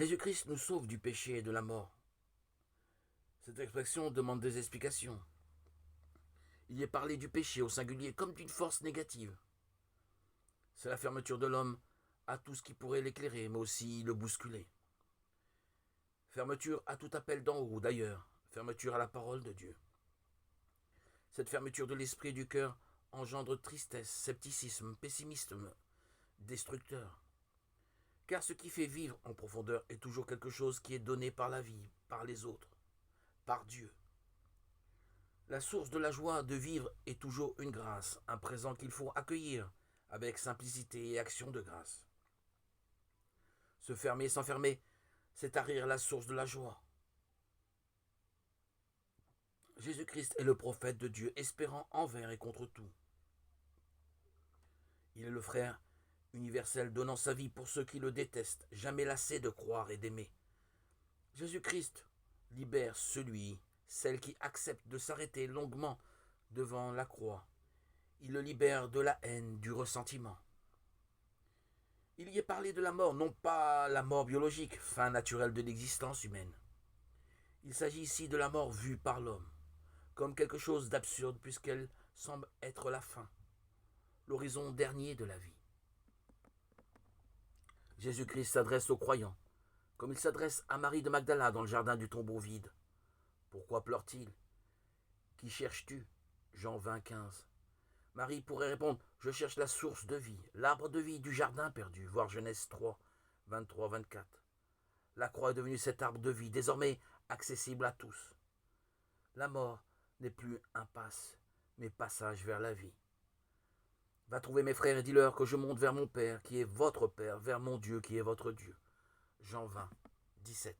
Jésus-Christ nous sauve du péché et de la mort. Cette expression demande des explications. Il y est parlé du péché au singulier comme d'une force négative. C'est la fermeture de l'homme à tout ce qui pourrait l'éclairer, mais aussi le bousculer. Fermeture à tout appel d'en haut, d'ailleurs. Fermeture à la parole de Dieu. Cette fermeture de l'esprit et du cœur engendre tristesse, scepticisme, pessimisme, destructeur. Car ce qui fait vivre en profondeur est toujours quelque chose qui est donné par la vie, par les autres, par Dieu. La source de la joie de vivre est toujours une grâce, un présent qu'il faut accueillir avec simplicité et action de grâce. Se fermer, s'enfermer, c'est tarir la source de la joie. Jésus-Christ est le prophète de Dieu, espérant envers et contre tout. Il est le frère universel donnant sa vie pour ceux qui le détestent, jamais lassé de croire et d'aimer. Jésus-Christ libère celle qui accepte de s'arrêter longuement devant la croix. Il le libère de la haine, du ressentiment. Il y est parlé de la mort, non pas la mort biologique, fin naturelle de l'existence humaine. Il s'agit ici de la mort vue par l'homme, comme quelque chose d'absurde puisqu'elle semble être la fin, l'horizon dernier de la vie. Jésus-Christ s'adresse aux croyants, comme il s'adresse à Marie de Magdala dans le jardin du tombeau vide. Pourquoi pleure-t-il? Qui cherches-tu? Jean 20, 15. Marie pourrait répondre, je cherche la source de vie, l'arbre de vie du jardin perdu, voir Genèse 3, 23, 24. La croix est devenue cet arbre de vie, désormais accessible à tous. La mort n'est plus un passe, mais passage vers la vie. Va trouver mes frères et dis-leur que je monte vers mon Père, qui est votre Père, vers mon Dieu, qui est votre Dieu. Jean 20, 17.